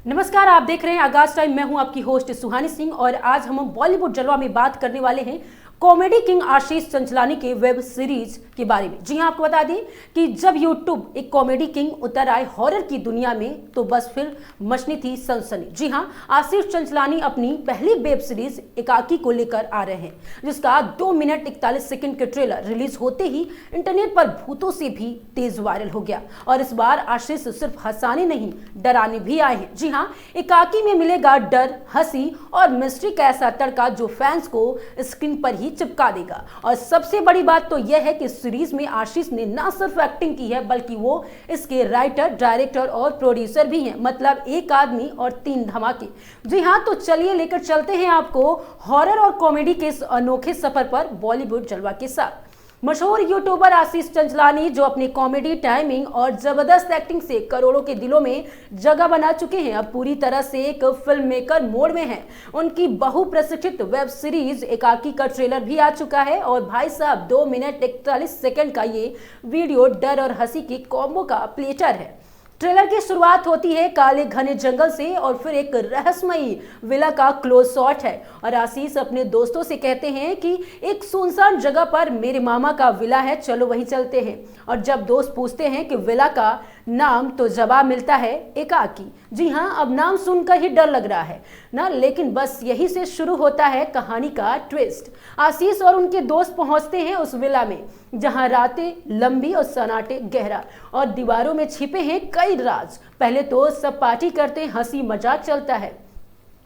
नमस्कार, आप देख रहे हैं आगाज टाइम। मैं हूं आपकी होस्ट सुहानी सिंह और आज हम बॉलीवुड जलवा में बात करने वाले हैं कॉमेडी किंग आशीष चंचलानी के वेब सीरीज के बारे में। जी हां, आपको बता दें कि जब यूट्यूब एक कॉमेडी किंग उतर आए हॉरर की दुनिया में तो बस फिर मचनी थी सनसनी। जी हां, आशीष चंचलानी अपनी पहली वेब सीरीज एकाकी को लेकर आ रहे हैं, जिसका 2 मिनट 41 सेकंड के ट्रेलर रिलीज होते ही इंटरनेट पर भूतों से भी तेज वायरल हो गया। और इस बार आशीष सिर्फ हंसाने नहीं, डराने भी आए हैं। जी हाँ, एकाकी में मिलेगा डर, हंसी और मिस्ट्री का ऐसा तड़का जो फैंस को स्क्रीन पर ही चिपका देगा। और सबसे बड़ी बात तो यह है कि सीरीज में आशीष ने ना सिर्फ एक्टिंग की है बल्कि वो इसके राइटर, डायरेक्टर और प्रोड्यूसर भी हैं। मतलब एक आदमी और 3 धमाके। जी हाँ, तो चलिए लेकर चलते हैं आपको हॉरर और कॉमेडी के इस अनोखे सफर पर बॉलीवुड जलवा के साथ। मशहूर यूट्यूबर आशीष चंचलानी जो अपनी कॉमेडी, टाइमिंग और जबरदस्त एक्टिंग से करोड़ों के दिलों में जगह बना चुके हैं, अब पूरी तरह से एक फिल्म मेकर मोड में हैं। उनकी बहुप्रतीक्षित वेब सीरीज एकाकी का ट्रेलर भी आ चुका है और भाई साहब 2 मिनट 41 सेकंड का ये वीडियो डर और हंसी की कॉम्बो का प्लेटर है। ट्रेलर की शुरुआत होती है काले घने जंगल से और फिर एक रहस्यमयी विला का क्लोज शॉट है और आशीष अपने दोस्तों से कहते हैं कि एक सुनसान जगह पर मेरे मामा का विला है, चलो वहीं चलते हैं। और जब दोस्त पूछते हैं कि विला का नाम तो जवाब मिलता है एकाकी। जी हाँ, अब नाम सुनकर ही डर लग रहा है ना, लेकिन बस यही से शुरू होता है कहानी का ट्विस्ट। आशीष और उनके दोस्त पहुंचते हैं उस विला में जहां रातें लंबी और सन्नाटे गहरा और दीवारों में छिपे हैं कई राज। पहले तो सब पार्टी करते हैं, हंसी मजाक चलता है,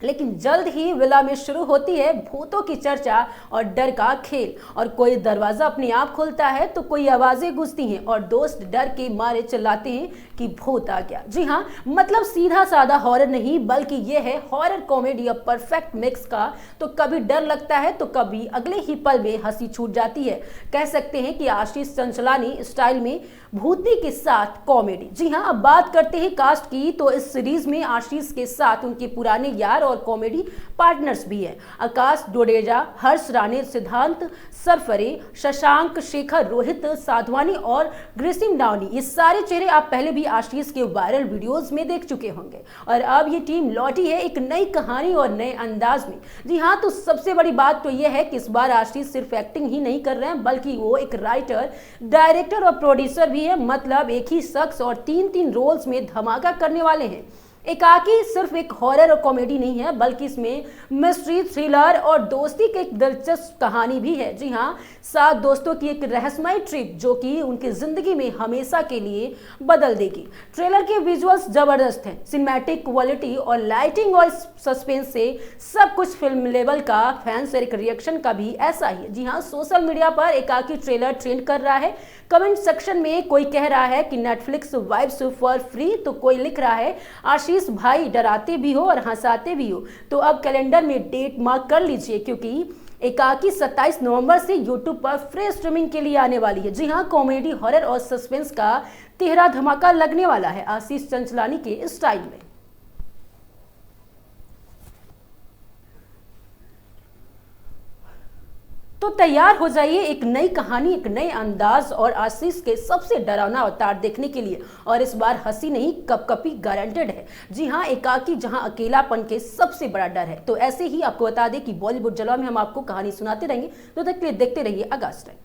लेकिन जल्द ही विला में शुरू होती है भूतों की चर्चा और डर का खेल। और कोई दरवाजा अपने आप खुलता है तो कोई आवाजें गूंजती हैं और दोस्त डर के मारे चिल्लाते हैं कि भूत आ गया। जी हाँ, मतलब सीधा साधा हॉरर नहीं बल्कि ये है हॉरर कॉमेडी, अब परफेक्ट मिक्स का। तो कभी डर लगता है तो कभी अगले ही पल में हंसी छूट जाती है। कह सकते हैं कि आशीष चंचलानी स्टाइल में भूतनी के साथ कॉमेडी। जी हाँ, अब बात करते हैं कास्ट की, तो इस सीरीज में आशीष के साथ उनके पुराने यार और कॉमेडी पार्टनर्स भी हैं। आकाश डोडेजा, हर्ष राणे, सिद्धांत सरफरे, शशांक शेखर, रोहित साधवानी और ग्रीसिम डावनी, ये सारे चेहरे आप पहले भी आशीष के वायरल वीडियोस में देख चुके होंगे। और अब ये टीम लौटी है एक नई कहानी और नए अंदाज में। जी हाँ, तो सबसे बड़ी बात तो यह है कि इस बार आशीष सिर्फ एक्टिंग ही नहीं कर रहे हैं बल्कि वो एक राइटर, डायरेक्टर और प्रोड्यूसर भी है। मतलब एक ही शख्स और 3 रोल्स में धमाका करने वाले हैं। एकाकी सिर्फ एक हॉरर और कॉमेडी नहीं है बल्कि इसमें मिस्ट्री, थ्रिलर और दोस्ती की एक दिलचस्प कहानी भी है। जी हाँ, 7 दोस्तों की एक रहस्यमय ट्रिप जो कि उनकी जिंदगी में हमेशा के लिए बदल देगी। ट्रेलर के विजुअल्स जबरदस्त हैं, सिनेमैटिक क्वालिटी और लाइटिंग और सस्पेंस से सब कुछ फिल्म लेवल का। फैंस एक रिएक्शन का भी ऐसा ही है। जी हाँ, सोशल मीडिया पर एकाकी ट्रेलर ट्रेंड कर रहा है। कमेंट सेक्शन में कोई कह रहा है कि नेटफ्लिक्स वाइब्स फॉर फ्री, तो कोई लिख रहा है आशीष भाई डराते भी हो और हंसाते भी हो। तो अब कैलेंडर में डेट मार्क कर लीजिए क्योंकि एकाकी 27 नवंबर से यूट्यूब पर फ्री स्ट्रीमिंग के लिए आने वाली है। जी हाँ, कॉमेडी, हॉरर और सस्पेंस का तिहरा धमाका लगने वाला है आशीष चंचलानी के स्टाइल में। तो तैयार हो जाइए एक नई कहानी, एक नए अंदाज और आशीष के सबसे डरावना अवतार देखने के लिए। और इस बार हंसी नहीं, कपकपी गारंटेड है। जी हाँ, एकाकी जहां अकेलापन के सबसे बड़ा डर है। तो ऐसे ही आपको बता दें कि बॉलीवुड जलवा में हम आपको कहानी सुनाते रहेंगे, तो देखते रहिए आगाज टाइम।